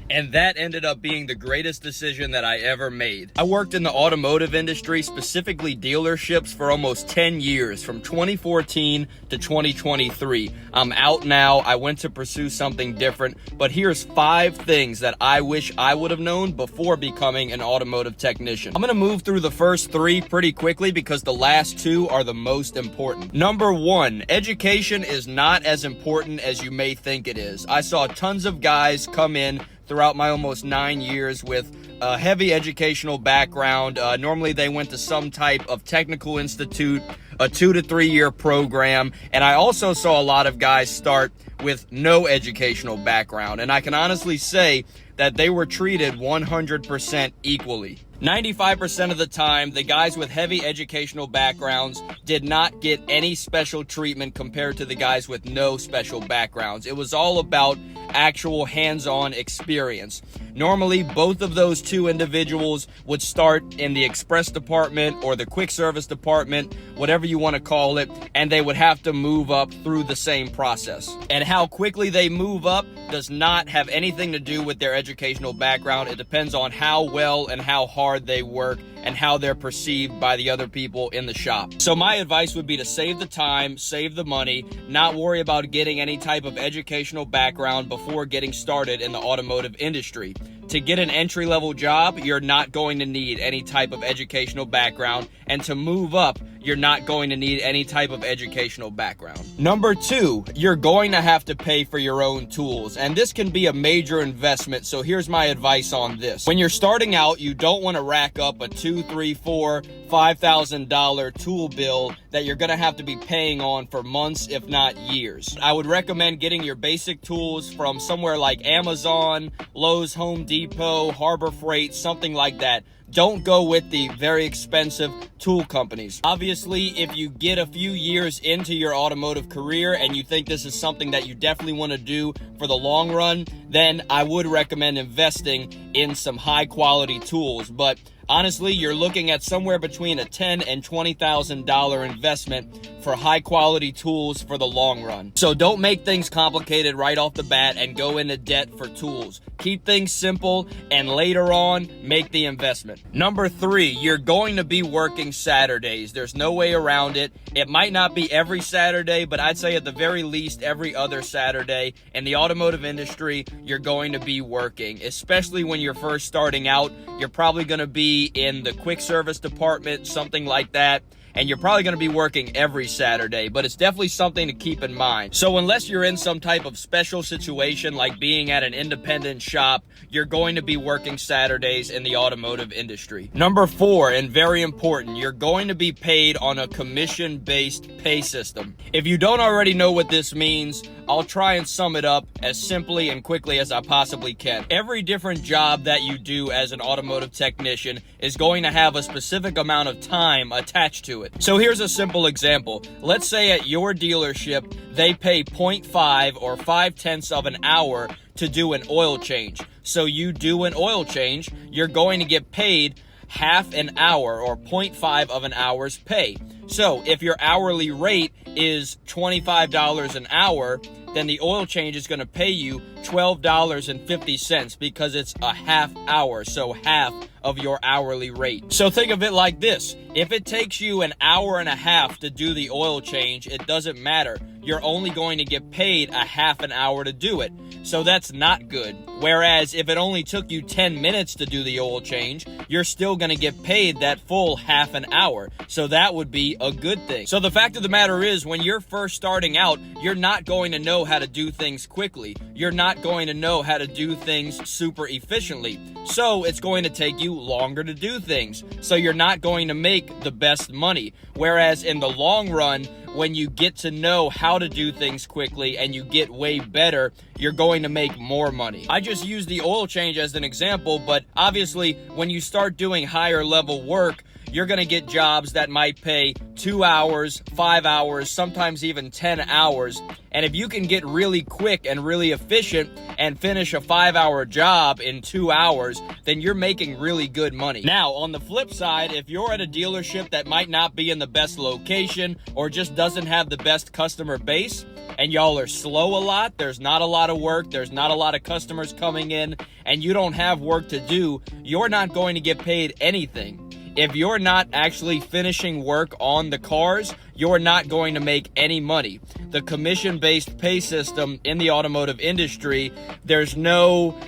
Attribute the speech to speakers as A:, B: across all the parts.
A: And that ended up being the greatest decision that I ever made. I worked in the automotive industry, specifically dealerships, for almost 10 years, from 2014 to 2023. I'm out now. I went to pursue something different, but here's 5 things that I wish I would have known before becoming an automotive technician. I'm gonna move through the first 3 pretty quickly because the last 2 are the most important. Number 1, education is not as important as you may think it is. I saw tons of guys come in throughout my almost 9 years with a heavy educational background. Normally they went to some type of technical institute, a 2 to 3 year program. And I also saw a lot of guys start with no educational background. And I can honestly say that they were treated 100% equally. 95% of the time, the guys with heavy educational backgrounds did not get any special treatment compared to the guys with no special backgrounds. It was all about actual hands-on experience. Normally, both of those 2 individuals would start in the express department or the quick service department, whatever you want to call it, and they would have to move up through the same process. And how quickly they move up does not have anything to do with their educational background. It depends on how well and how hard they work and how they're perceived by the other people in the shop. So my advice would be to save the time, save the money, not worry about getting any type of educational background before getting started in the automotive industry. To get an entry-level job, you're not going to need any type of educational background, and to move up, you're not going to need any type of educational background. Number 2, you're going to have to pay for your own tools, and this can be a major investment, so here's my advice on this. When you're starting out, you don't want to rack up a $2,000, $3,000, $4,000, $5,000 tool bill that you're going to have to be paying on for months, if not years. I would recommend getting your basic tools from somewhere like Amazon, Lowe's, Home Depot, Harbor Freight, something like that. Don't go with the very expensive tool companies. Obviously, if you get a few years into your automotive career and you think this is something that you definitely want to do for the long run, then I would recommend investing in some high quality tools. But honestly, you're looking at somewhere between a $10,000 and $20,000 investment for high quality tools for the long run. So don't make things complicated right off the bat and go into debt for tools. Keep things simple and later on, make the investment. Number 3, you're going to be working Saturdays. There's no way around it. It might not be every Saturday, but I'd say at the very least every other Saturday. In the automotive industry, you're going to be working, especially when you're first starting out. You're probably going to be in the quick service department, something like that. And you're probably going to be working every Saturday, but it's definitely something to keep in mind. So unless you're in some type of special situation like being at an independent shop, you're going to be working Saturdays in the automotive industry. Number 4, and very important, you're going to be paid on a commission-based pay system. If you don't already know what this means, I'll try and sum it up as simply and quickly as I possibly can. Every different job that you do as an automotive technician is going to have a specific amount of time attached to it. So here's a simple example. Let's say at your dealership, they pay 0.5 or 0.5 of an hour to do an oil change. So you do an oil change, you're going to get paid half an hour or 0.5 of an hour's pay. So if your hourly rate is $25 an hour, then the oil change is going to pay you $12.50 because it's a half hour, so half of your hourly rate. So think of it like this. If it takes you an hour and a half to do the oil change, it doesn't matter. You're only going to get paid a half an hour to do it. So that's not good. Whereas if it only took you 10 minutes to do the oil change, you're still going to get paid that full half an hour. So that would be a good thing. So the fact of the matter is, when you're first starting out, you're not going to know how to do things quickly. You're not going to know how to do things super efficiently. So it's going to take you longer to do things. So you're not going to make the best money. Whereas in the long run, when you get to know how to do things quickly and you get way better, you're going to make more money. I just used the oil change as an example, but obviously when you start doing higher level work, you're going to get jobs that might pay 2 hours, 5 hours, sometimes even 10 hours. And if you can get really quick and really efficient and finish a 5-hour job in 2 hours, then you're making really good money. Now, on the flip side, if you're at a dealership that might not be in the best location or just doesn't have the best customer base, and y'all are slow a lot, there's not a lot of work, there's not a lot of customers coming in, and you don't have work to do, you're not going to get paid anything. If you're not actually finishing work on the cars, you're not going to make any money. The commission-based pay system in the automotive industry, there's no,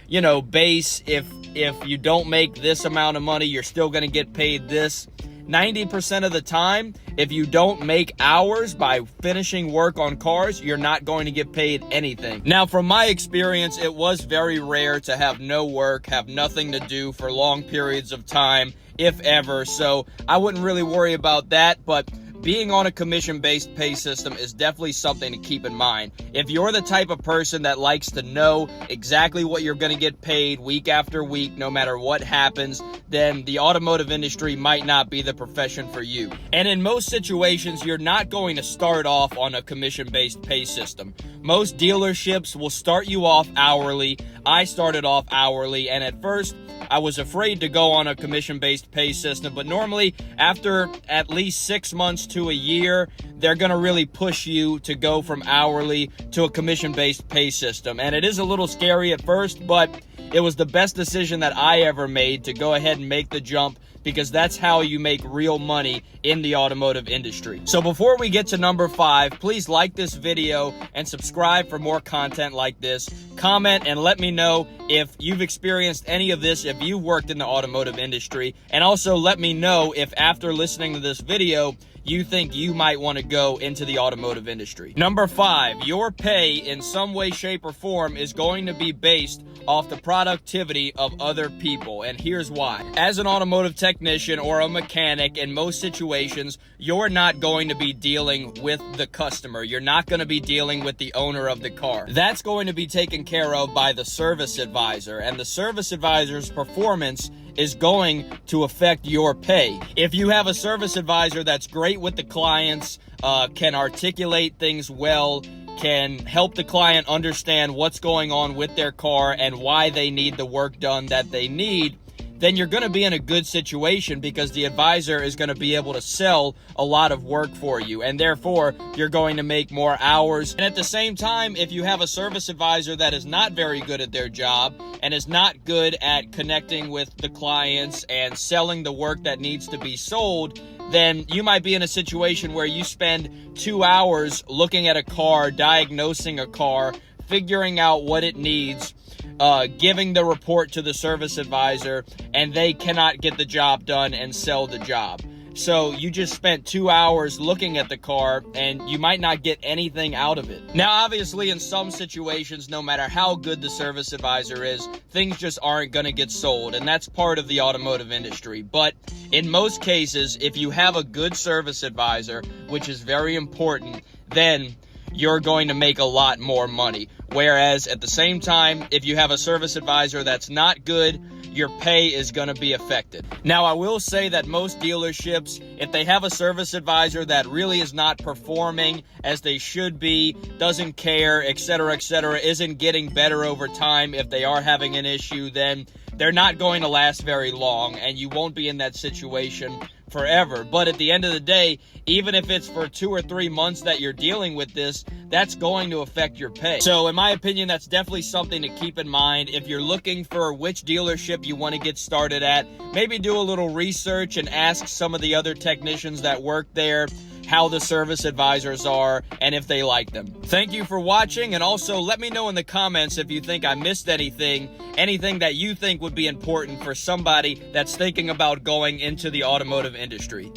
A: base. If you don't make this amount of money, you're still going to get paid this. 90% of the time, if you don't make hours by finishing work on cars, you're not going to get paid anything. Now, from my experience, it was very rare to have no work, have nothing to do for long periods of time, if ever. So I wouldn't really worry about that, but being on a commission-based pay system is definitely something to keep in mind. If you're the type of person that likes to know exactly what you're going to get paid week after week, no matter what happens, then the automotive industry might not be the profession for you. And in most situations, you're not going to start off on a commission-based pay system. Most dealerships will start you off hourly. I started off hourly, and at first, I was afraid to go on a commission-based pay system, but normally after at least 6 months to a year, they're going to really push you to go from hourly to a commission-based pay system. And it is a little scary at first, but it was the best decision that I ever made to go ahead and make the jump, because that's how you make real money in the automotive industry. So before we get to number 5, please like this video and subscribe for more content like this. Comment and let me know if you've experienced any of this, if you've worked in the automotive industry. And also let me know if after listening to this video, you think you might want to go into the automotive industry. Number 5, your pay in some way, shape, or form is going to be based off the productivity of other people. And here's why. As an automotive technician or a mechanic, in most situations, you're not going to be dealing with the customer. You're not going to be dealing with the owner of the car. That's going to be taken care of by the service advisor, and the service advisor's performance is going to affect your pay. If you have a service advisor that's great with the clients, can articulate things well, can help the client understand what's going on with their car and why they need the work done that they need, then you're going to be in a good situation, because the advisor is going to be able to sell a lot of work for you, and therefore you're going to make more hours. And at the same time, if you have a service advisor that is not very good at their job and is not good at connecting with the clients and selling the work that needs to be sold, then you might be in a situation where you spend 2 hours looking at a car, diagnosing a car, figuring out what it needs, giving the report to the service advisor, and they cannot get the job done and sell the job. So you just spent 2 hours looking at the car, and you might not get anything out of it. Now, obviously, in some situations, no matter how good the service advisor is, things just aren't going to get sold, and that's part of the automotive industry. But in most cases, if you have a good service advisor, which is very important, then you're going to make a lot more money. Whereas at the same time, if you have a service advisor that's not good, your pay is going to be affected. Now, I will say that most dealerships, if they have a service advisor that really is not performing as they should be, doesn't care, etc., isn't getting better over time, if they are having an issue, then they're not going to last very long, and you won't be in that situation forever. But at the end of the day, even if it's for 2 or 3 months that you're dealing with this, that's going to affect your pay. So in my opinion, that's definitely something to keep in mind. If you're looking for which dealership you want to get started at, maybe do a little research and ask some of the other technicians that work there how the service advisors are and if they like them. Thank you for watching, and also let me know in the comments if you think I missed anything that you think would be important for somebody that's thinking about going into the automotive industry.